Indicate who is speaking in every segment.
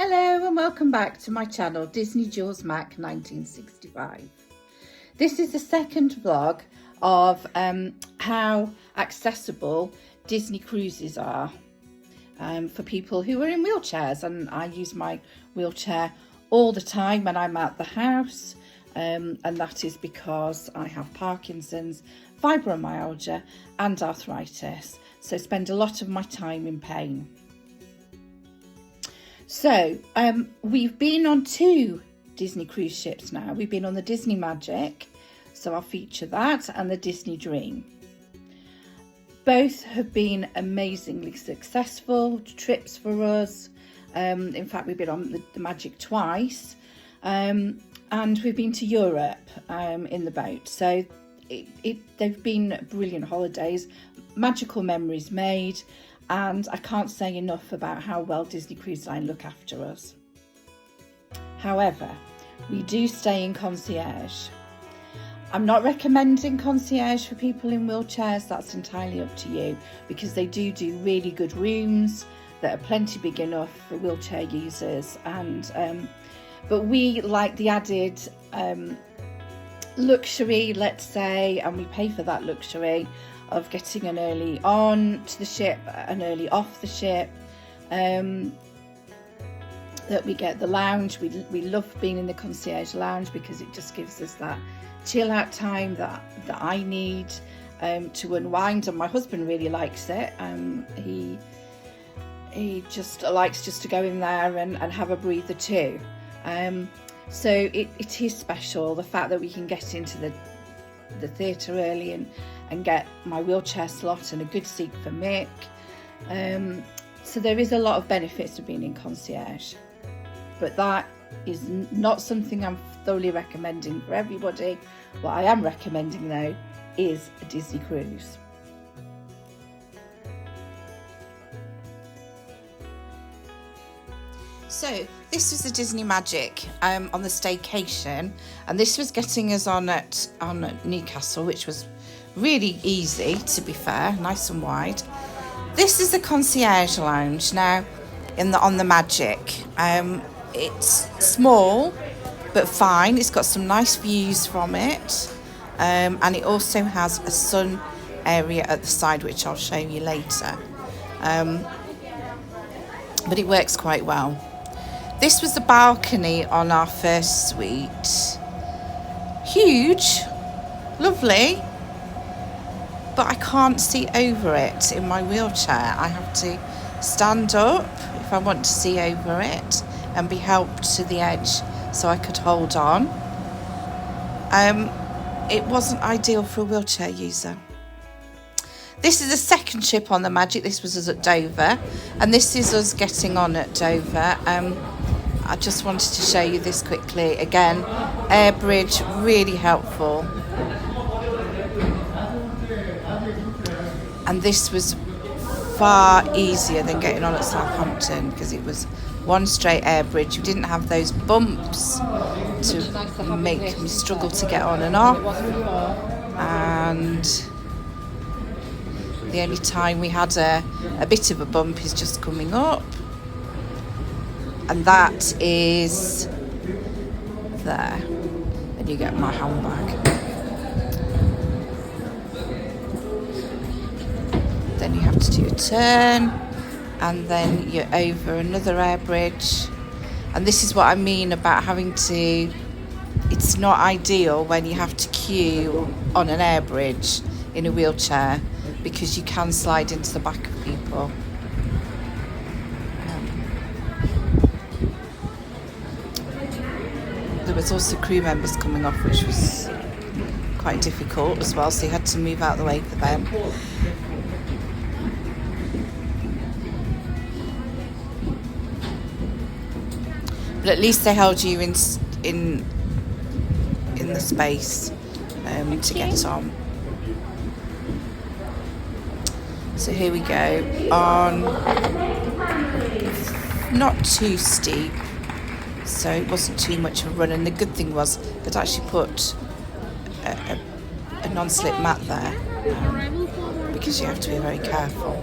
Speaker 1: Hello and welcome back to my channel, Disney Jules Mac 1965. This is the second vlog of how accessible Disney cruises are for people who are in wheelchairs, and I use my wheelchair all the time when I'm at the house, and that is because I have Parkinson's, fibromyalgia and arthritis, so spend a lot of my time in pain. So we've been on 2 Disney cruise ships now. We've been on the Disney Magic, so I'll feature that, and the Disney Dream. Both have been amazingly successful trips for us. In fact, we've been on the Magic twice, and we've been to Europe in the boat. So they've been brilliant holidays, magical memories made. And I can't say enough about how well Disney Cruise Line look after us. However, we do stay in Concierge. I'm not recommending Concierge for people in wheelchairs, that's entirely up to you, because they do really good rooms that are plenty big enough for wheelchair users. And but we like the added luxury, let's say, and we pay for that luxury of getting an early on to the ship, an early off the ship, that we get the lounge. We love being in the concierge lounge because it just gives us that chill out time that I need to unwind, and my husband really likes it. He just likes just to go in there and have a breather too. So it is special, the fact that we can get into the theatre early and get my wheelchair slot and a good seat for Mick. So there is a lot of benefits of being in concierge, but that is not something I'm thoroughly recommending for everybody. What I am recommending though is a Disney cruise. So this was the Disney Magic on the staycation, and this was getting us on at Newcastle, which was really easy, to be fair, nice and wide. This is the concierge lounge now on the Magic. It's small but fine. It's got some nice views from it, and it also has a sun area at the side, which I'll show you later. But it works quite well. This was the balcony on our first suite. Huge, lovely, but I can't see over it in my wheelchair. I have to stand up if I want to see over it and be helped to the edge so I could hold on. It wasn't ideal for a wheelchair user. This is the second ship on the Magic. This was us at Dover, and this is us getting on at Dover. I just wanted to show you this quickly. Again, air bridge, really helpful. And this was far easier than getting on at Southampton because it was one straight air bridge. We didn't have those bumps to make me struggle to get on and off. And the only time we had a bit of a bump is just coming up. And that is there. And you get my handbag. Then you have to do a turn, and then you're over another air bridge. And this is what I mean about having to, it's not ideal when you have to queue on an air bridge in a wheelchair, because you can slide into the back of people. There was also crew members coming off, which was quite difficult as well, so you had to move out of the way for them. But at least they held you in the space to get on. So here we go on, not too steep, so it wasn't too much of a run. And the good thing was they'd actually put a non-slip mat there, because you have to be very careful.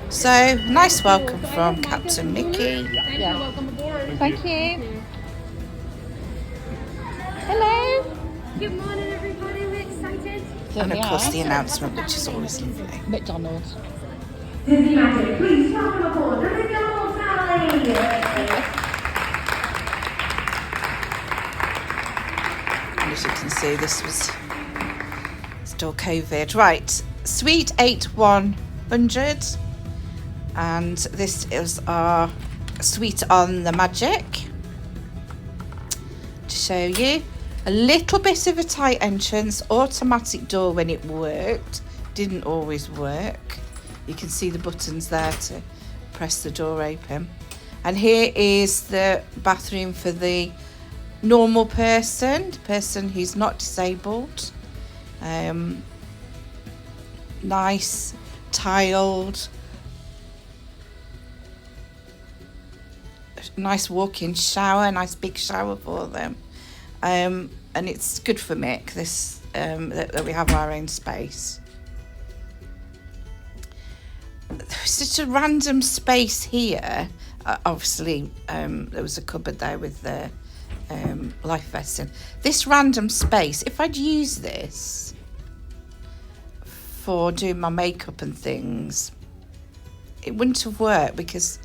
Speaker 1: So, nice welcome from Captain Mickey.
Speaker 2: Yeah. Welcome aboard.
Speaker 1: Thank you. Hello.
Speaker 3: Good morning, everybody. We're excited.
Speaker 1: And of course the announcement, which is always lovely.
Speaker 2: McDonald's.
Speaker 3: Disney Magic, please welcome aboard the McDonald's family.
Speaker 1: And as you can see, this was still COVID. Right, Suite 8100. And this is our suite on the Magic. To show you. A little bit of a tight entrance, automatic door when it worked. Didn't always work. You can see the buttons there to press the door open. And here is the bathroom for the normal person, the person who's not disabled. Nice, tiled, nice walk-in shower, nice big shower for them. And it's good for Mick, this that we have our own space. There's such a random space here. Obviously, there was a cupboard there with the life vest in. This random space, if I'd used this for doing my makeup and things, it wouldn't have worked because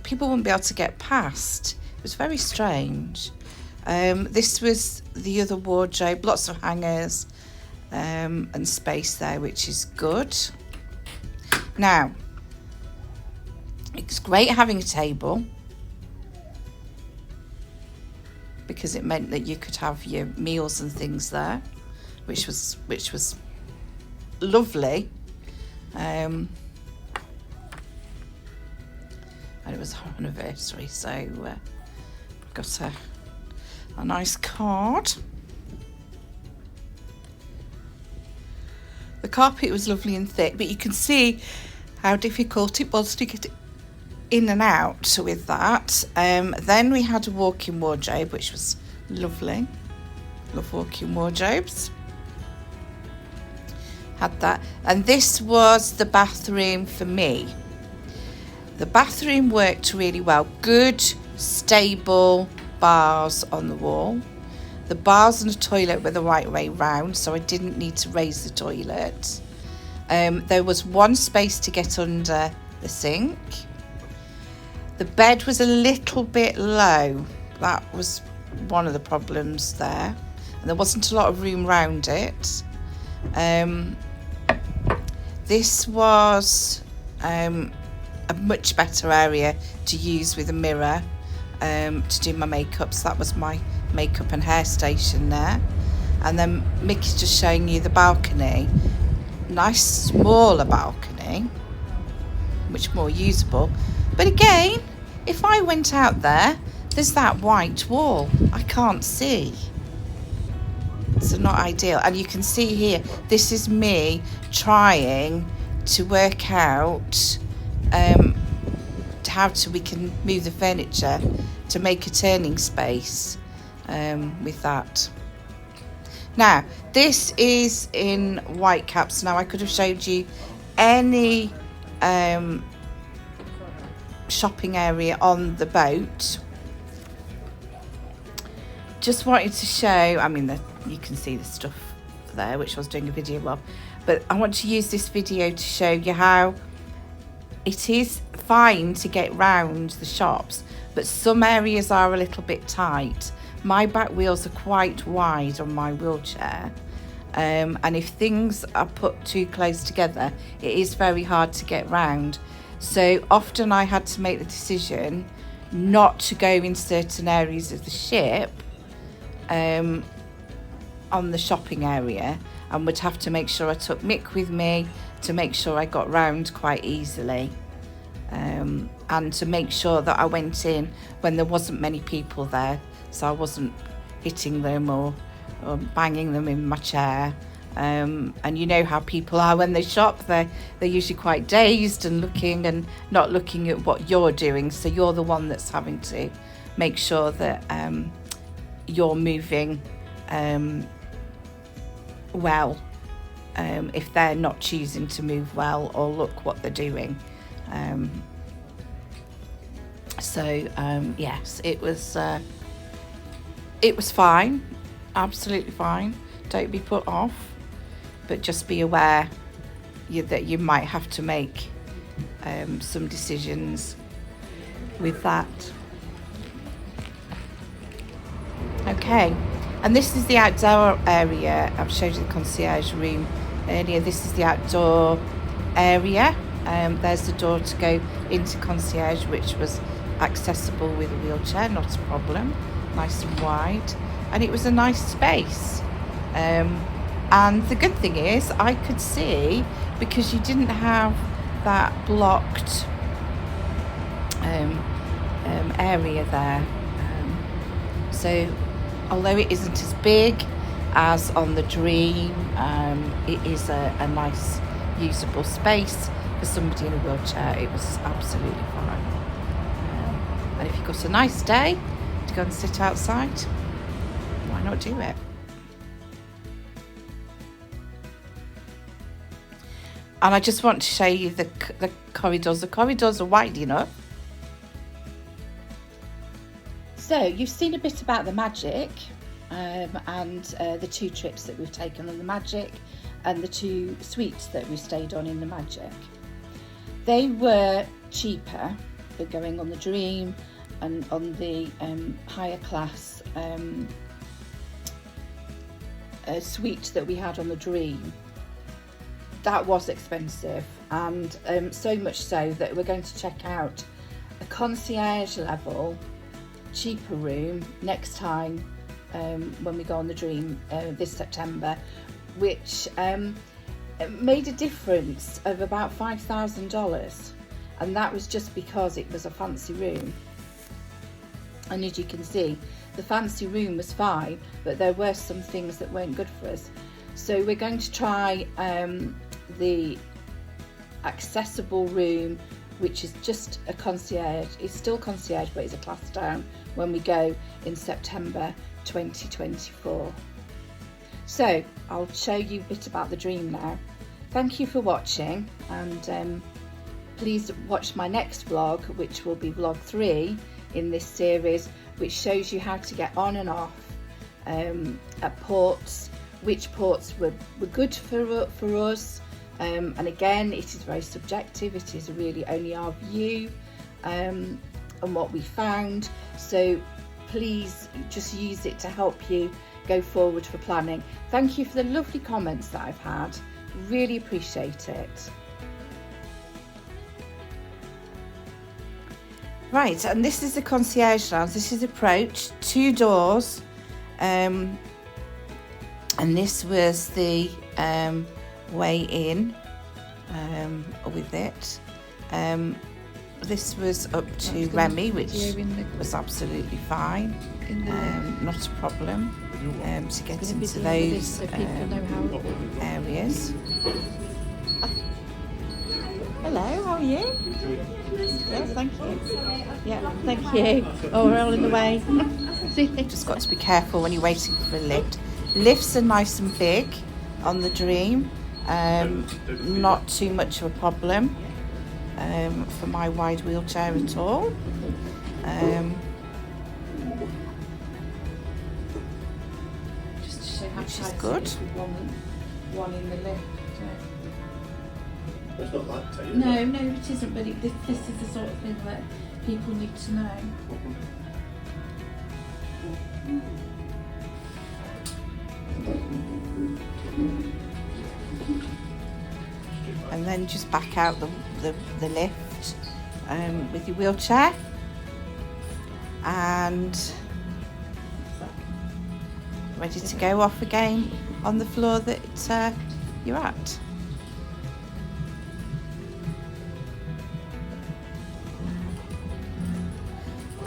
Speaker 1: people wouldn't be able to get past. It was very strange. This was the other wardrobe, lots of hangers and space there, which is good. Now, it's great having a table because it meant that you could have your meals and things there, which was lovely. And it was our anniversary, so got a nice card. The carpet was lovely and thick, but you can see how difficult it was to get in and out with that. Then we had a walk-in wardrobe, which was lovely. Love walk-in wardrobes. Had that. And this was the bathroom for me. The bathroom worked really well. Good, stable bars on the wall. The bars and the toilet were the right way round, so I didn't need to raise the toilet. There was one space to get under the sink. The bed was a little bit low. That was one of the problems there. And there wasn't a lot of room around it. This was a much better area to use with a mirror to do my makeup. So that was my makeup and hair station there. And then Mickey's just showing you the balcony. Nice smaller balcony, much more usable. But again, if I went out there, there's that white wall. I can't see. So not ideal. And you can see here, this is me trying to work out how we can move the furniture to make a turning space with that. Now, this is in Whitecaps. Now, I could have showed you any shopping area on the boat. Just wanted to show, I mean, you can see the stuff there, which I was doing a video of, but I want to use this video to show you how it is fine to get round the shops, but some areas are a little bit tight. My back wheels are quite wide on my wheelchair, and if things are put too close together, it is very hard to get round. So often I had to make the decision not to go in certain areas of the ship on the shopping area, and would have to make sure I took Mick with me to make sure I got round quite easily, and to make sure that I went in when there wasn't many people there, so I wasn't hitting them or banging them in my chair. And you know how people are when they shop, they're usually quite dazed and looking and not looking at what you're doing, so you're the one that's having to make sure that you're moving well if they're not choosing to move well or look what they're doing. Yes, it was fine, absolutely fine. Don't be put off, but just be aware that you might have to make some decisions with that. Okay, and this is the outdoor area. I've showed you the concierge room earlier. This is the outdoor area. There's the door to go into concierge, which was accessible with a wheelchair, not a problem, nice and wide, and it was a nice space. And the good thing is I could see, because you didn't have that blocked area there. So although it isn't as big as on the Dream, it is a nice usable space for somebody in a wheelchair. It was absolutely fine. And if you've got a nice day to go and sit outside, why not do it? And I just want to show you the corridors. The corridors are wide enough. So you've seen a bit about the Magic and the 2 trips that we've taken on the Magic and the 2 suites that we stayed on in the Magic. They were cheaper than going on the Dream and on the higher class suite that we had on the Dream. That was expensive, and so much so that we're going to check out a concierge level cheaper room next time when we go on the Dream this September, which made a difference of about $5,000, and that was just because it was a fancy room. And as you can see, the fancy room was fine, but there were some things that weren't good for us. So we're going to try the accessible room, which is just a concierge. It's still concierge, but it's a class down when we go in September 2024. So I'll show you a bit about the Dream now. Thank you for watching, and please watch my next vlog, which will be vlog 3 in this series, which shows you how to get on and off at ports, which ports were good for us. And again, it is very subjective. It is really only our view and what we found. So please just use it to help you go forward for planning. Thank you for the lovely comments that I've had. Really appreciate it. Right, and this is the concierge lounge. This is approach, 2 doors. And this was the way in with it. This was up to Remy, which was absolutely fine, not a problem to get into those areas. Hello, how are you? Yes, thank you. Yeah, thank you. Oh, we're all in the way. Just got to be careful when you're waiting for a lift. Lifts are nice and big on the Dream. Not too much of a problem for my wide wheelchair at all. Just to show how which is good. One in the lift.
Speaker 2: It's not that tight.
Speaker 1: No, it isn't. But this is the sort of thing that people need to know. And then just back out the lift with your wheelchair, and ready to go off again on the floor that you're at.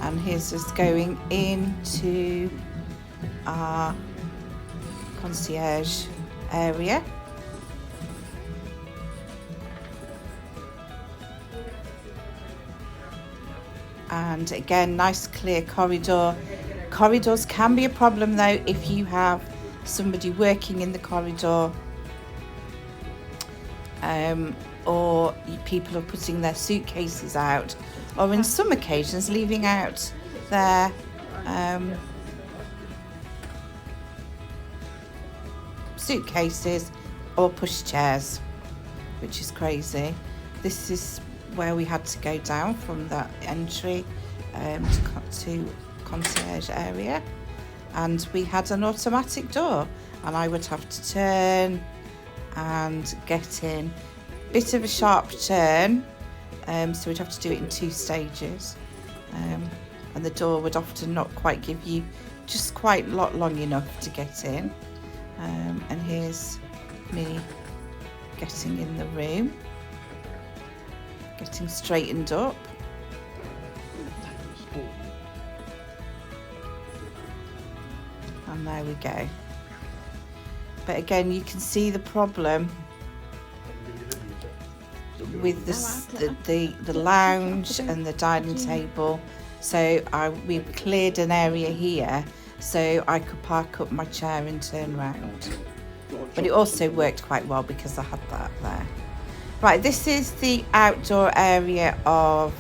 Speaker 1: And here's us going into our concierge area. And again, nice clear corridor. Corridors can be a problem though if you have somebody working in the corridor or people are putting their suitcases out, or in some occasions leaving out their suitcases or pushchairs, which is crazy. This is where we had to go down from that entry to concierge area, and we had an automatic door, and I would have to turn and get in. Bit of a sharp turn, so we'd have to do it in 2 stages, and the door would often not quite give you just quite long enough to get in. And here's me getting in the room, getting straightened up. And there we go. But again, you can see the problem with the lounge and the dining table. So we've cleared an area here so I could park up my chair and turn round. But it also worked quite well because I had that there. Right, this is the outdoor area of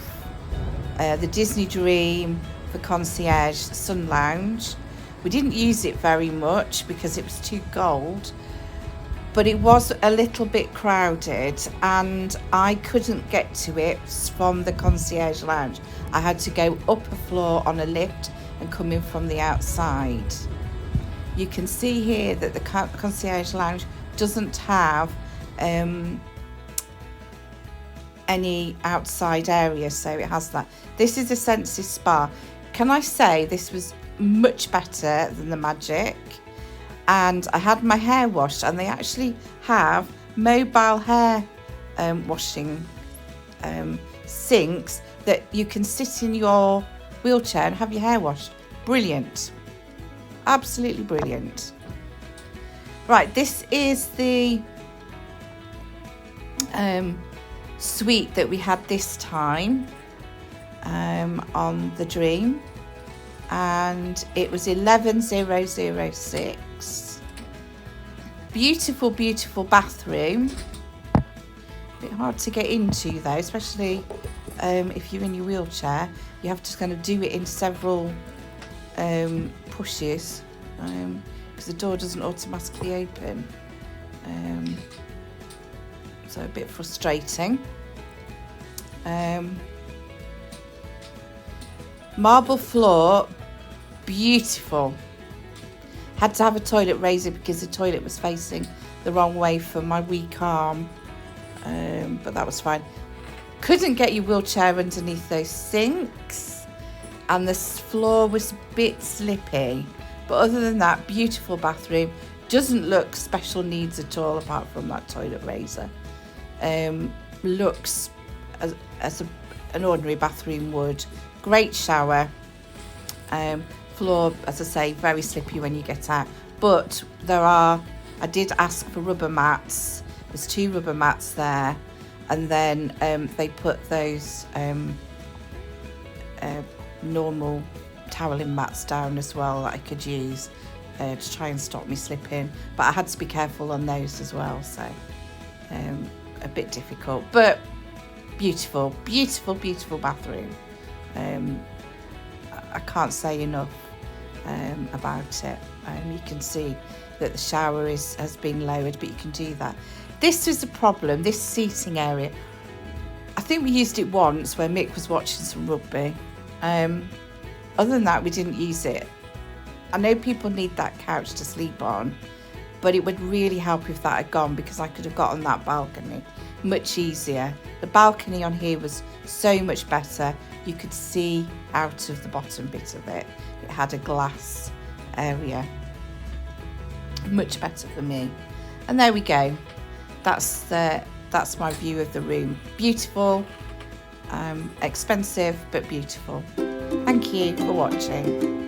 Speaker 1: the Disney Dream for Concierge Sun Lounge. We didn't use it very much because it was too cold, but it was a little bit crowded and I couldn't get to it from the Concierge Lounge. I had to go up a floor on a lift and come in from the outside. You can see here that the Concierge Lounge doesn't have any outside area, so it has that. This is a Senses Spa. Can I say this was much better than the Magic? And I had my hair washed, and they actually have mobile hair washing sinks that you can sit in your wheelchair and have your hair washed. Brilliant, absolutely brilliant. Right, this is the suite that we had this time on the Dream, and it was 11006. Beautiful, beautiful bathroom. A bit hard to get into though, especially if you're in your wheelchair. You have to kind of do it in several pushes because the door doesn't automatically open. So a bit frustrating. Marble floor, beautiful. Had to have a toilet raiser because the toilet was facing the wrong way for my weak arm, but that was fine. Couldn't get your wheelchair underneath those sinks, and the floor was a bit slippy, but other than that, beautiful bathroom. Doesn't look special needs at all apart from that toilet raiser. Looks as an ordinary bathroom would. Great shower. Floor, as I say, very slippy when you get out, but I did ask for rubber mats. There's 2 rubber mats there, and then they put those normal toweling mats down as well that I could use to try and stop me slipping, but I had to be careful on those as well, so a bit difficult, but beautiful, beautiful, beautiful bathroom. I can't say enough about it. You can see that the shower has been lowered, but you can do that. This was the problem, this seating area. I think we used it once where Mick was watching some rugby. Other than that, we didn't use it. I know people need that couch to sleep on, but it would really help if that had gone, because I could have got on that balcony much easier. The balcony on here was so much better. You could see out of the bottom bit of it. It had a glass area. Much better for me. And there we go. That's my view of the room. Beautiful, expensive, but beautiful. Thank you for watching.